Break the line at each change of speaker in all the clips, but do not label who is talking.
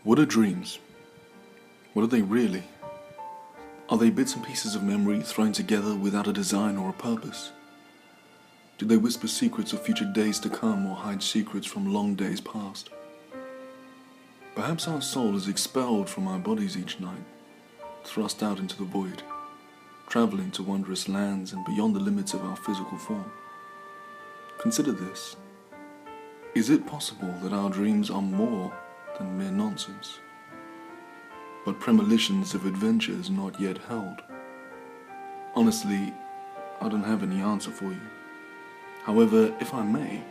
What are dreams? What are they really? Are they bits and pieces of memory thrown together without a design or a purpose? Do they whisper secrets of future days to come or hide secrets from long days past? Perhaps our soul is expelled from our bodies each night, thrust out into the void, traveling to wondrous lands and beyond the limits of our physical form. Consider this. Is it possible that our dreams are more than mere nonsense, but premonitions of adventures not yet held? Honestly, I don't have any answer for you. However, if I may,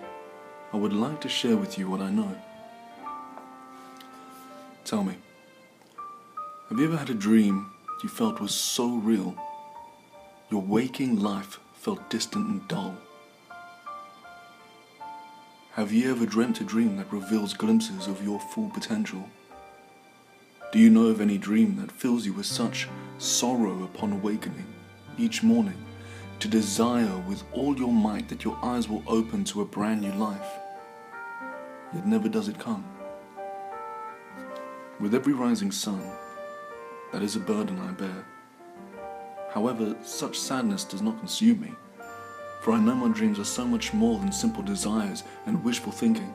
I would like to share with you what I know. Tell me, have you ever had a dream you felt was so real, your waking life felt distant and dull? Have you ever dreamt a dream that reveals glimpses of your full potential? Do you know of any dream that fills you with such sorrow upon awakening each morning to desire with all your might that your eyes will open to a brand new life? Yet never does it come. With every rising sun, that is a burden I bear. However, such sadness does not consume me, for I know my dreams are so much more than simple desires and wishful thinking.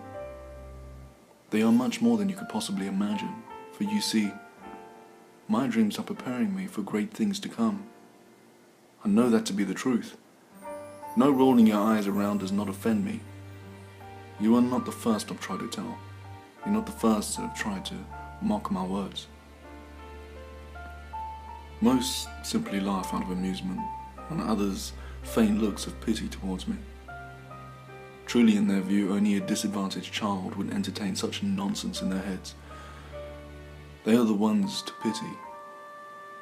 They are much more than you could possibly imagine, for you see, my dreams are preparing me for great things to come. I know that to be the truth. No rolling your eyes around does not offend me. You are not the first I've tried to tell. You're not the first that have tried to mock my words. Most simply laugh out of amusement, and others feign looks of pity towards me. Truly, in their view, only a disadvantaged child would entertain such nonsense in their heads. They are the ones to pity,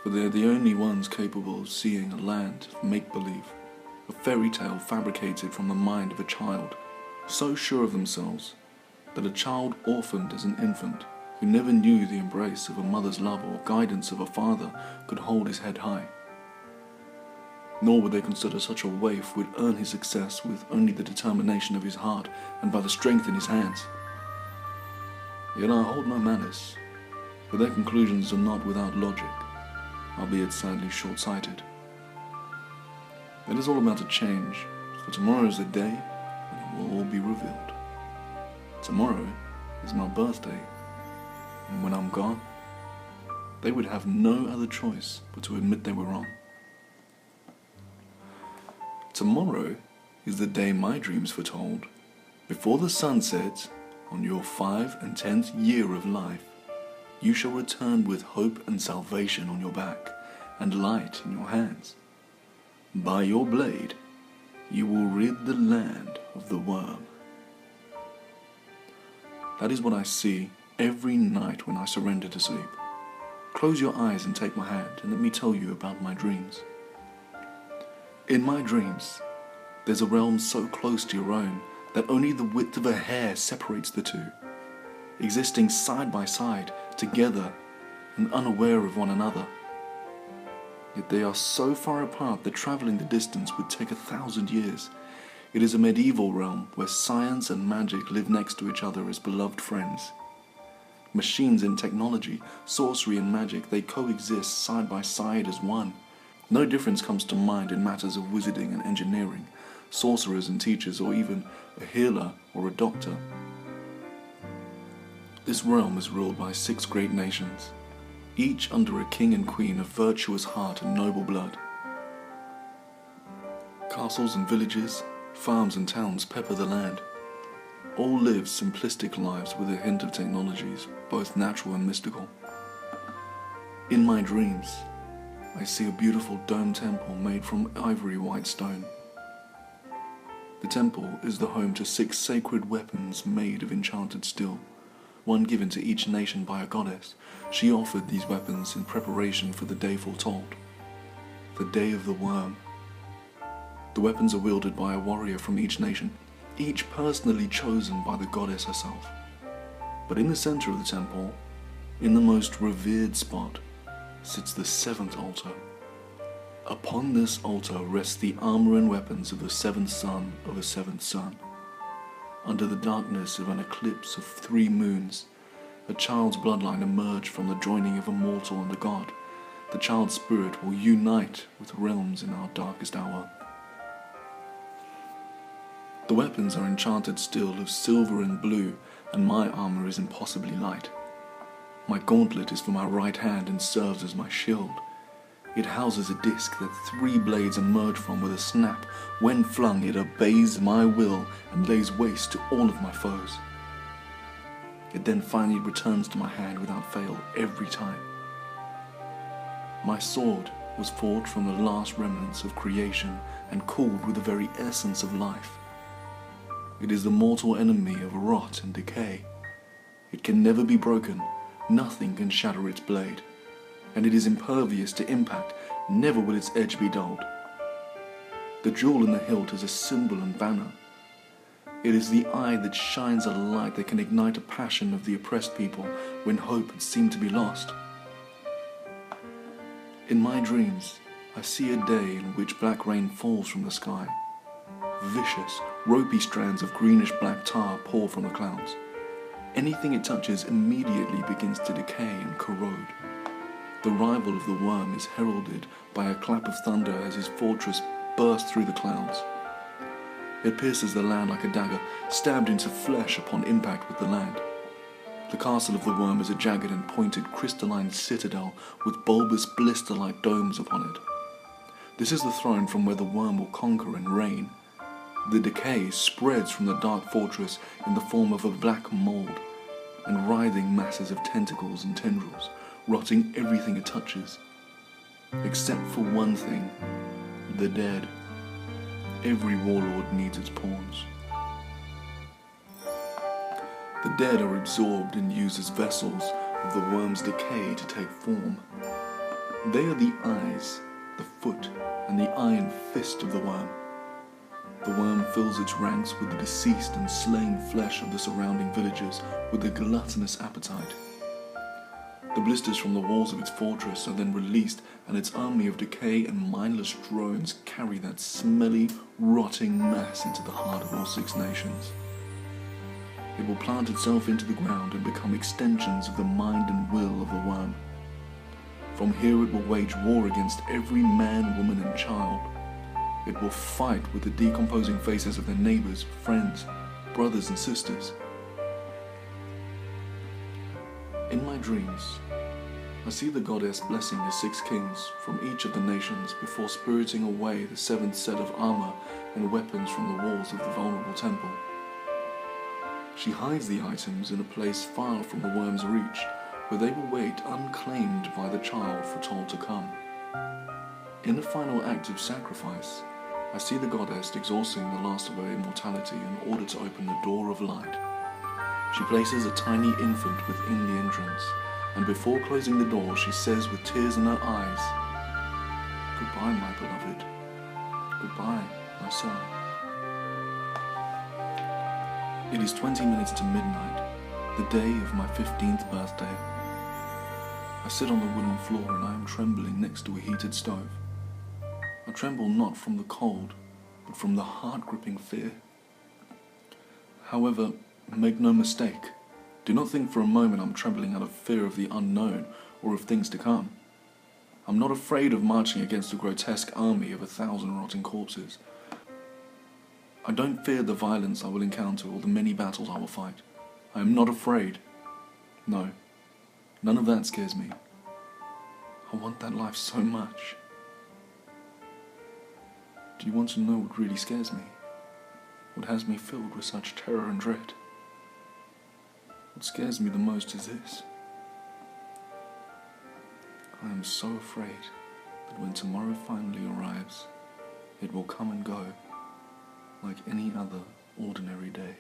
for they are the only ones capable of seeing a land of make-believe, a fairy tale fabricated from the mind of a child, so sure of themselves that a child orphaned as an infant, who never knew the embrace of a mother's love or guidance of a father, could hold his head high. Nor would they consider such a waif would earn his success with only the determination of his heart and by the strength in his hands. Yet I hold no malice, for their conclusions are not without logic, albeit sadly short-sighted. It is all about to change, for tomorrow is the day when it will all be revealed. Tomorrow is my birthday, and when I'm gone, they would have no other choice but to admit they were wrong. Tomorrow is the day my dreams foretold. Before the sun sets, on your 5 and 10th year of life, you shall return with hope and salvation on your back, and light in your hands. By your blade, you will rid the land of the worm. That is what I see every night when I surrender to sleep. Close your eyes and take my hand, and let me tell you about my dreams. In my dreams, there's a realm so close to your own that only the width of a hair separates the two, existing side by side, together and unaware of one another. Yet they are so far apart that traveling the distance would take 1,000 years. It is a medieval realm where science and magic live next to each other as beloved friends. Machines and technology, sorcery and magic, they coexist side by side as one. No difference comes to mind in matters of wizarding and engineering, sorcerers and teachers, or even a healer or a doctor. This realm is ruled by 6 great nations, each under a king and queen of virtuous heart and noble blood. Castles and villages, farms and towns pepper the land. All live simplistic lives with a hint of technologies, both natural and mystical. In my dreams, I see a beautiful dome temple made from ivory white stone. The temple is the home to 6 sacred weapons made of enchanted steel, one given to each nation by a goddess. She offered these weapons in preparation for the day foretold, the day of the worm. The weapons are wielded by a warrior from each nation, each personally chosen by the goddess herself. But in the center of the temple, in the most revered spot, sits the 7th altar. Upon this altar rests the armor and weapons of the 7th son of a 7th son. Under the darkness of an eclipse of 3 moons, a child's bloodline emerge from the joining of a mortal and a god. The child's spirit will unite with realms in our darkest hour. The weapons are enchanted steel of silver and blue, and my armor is impossibly light. My gauntlet is for my right hand and serves as my shield. It houses a disc that 3 blades emerge from with a snap. When flung, it obeys my will and lays waste to all of my foes. It then finally returns to my hand without fail every time. My sword was forged from the last remnants of creation and cooled with the very essence of life. It is the mortal enemy of rot and decay. It can never be broken, nothing can shatter its blade, and it is impervious to impact, never will its edge be dulled. The jewel in the hilt is a symbol and banner. It is the eye that shines a light that can ignite a passion of the oppressed people when hope had seemed to be lost. In my dreams, I see a day in which black rain falls from the sky. Vicious, ropey strands of greenish-black tar pour from the clouds. Anything it touches immediately begins to decay and corrode. The rival of the worm is heralded by a clap of thunder as his fortress bursts through the clouds. It pierces the land like a dagger, stabbed into flesh upon impact with the land. The castle of the worm is a jagged and pointed crystalline citadel with bulbous blister-like domes upon it. This is the throne from where the worm will conquer and reign. The decay spreads from the dark fortress in the form of a black mold, and writhing masses of tentacles and tendrils, rotting everything it touches. Except for one thing, the dead. Every warlord needs its pawns. The dead are absorbed and used as vessels of the worm's decay to take form. They are the eyes, the foot, and the iron fist of the worm. The worm fills its ranks with the deceased and slain flesh of the surrounding villagers with a gluttonous appetite. The blisters from the walls of its fortress are then released, and its army of decay and mindless drones carry that smelly, rotting mass into the heart of all 6 nations. It will plant itself into the ground and become extensions of the mind and will of the worm. From here it will wage war against every man, woman, and child. It will fight with the decomposing faces of their neighbors, friends, brothers, and sisters. In my dreams, I see the goddess blessing the 6 kings from each of the nations before spiriting away the 7th set of armor and weapons from the walls of the vulnerable temple. She hides the items in a place far from the worm's reach, where they will wait unclaimed by the child foretold to come. In a final act of sacrifice, I see the goddess exhausting the last of her immortality in order to open the door of light. She places a tiny infant within the entrance, and before closing the door, she says with tears in her eyes, "Goodbye, my beloved. Goodbye, my son." It is 20 minutes to midnight, the day of my 15th birthday. I sit on the wooden floor and I am trembling next to a heated stove. I tremble not from the cold, but from the heart-gripping fear. However, make no mistake, do not think for a moment I'm trembling out of fear of the unknown or of things to come. I'm not afraid of marching against a grotesque army of 1,000 rotting corpses. I don't fear the violence I will encounter or the many battles I will fight. I am not afraid. No, none of that scares me. I want that life so much. Do you want to know what really scares me? What has me filled with such terror and dread? What scares me the most is this. I am so afraid that when tomorrow finally arrives, it will come and go like any other ordinary day.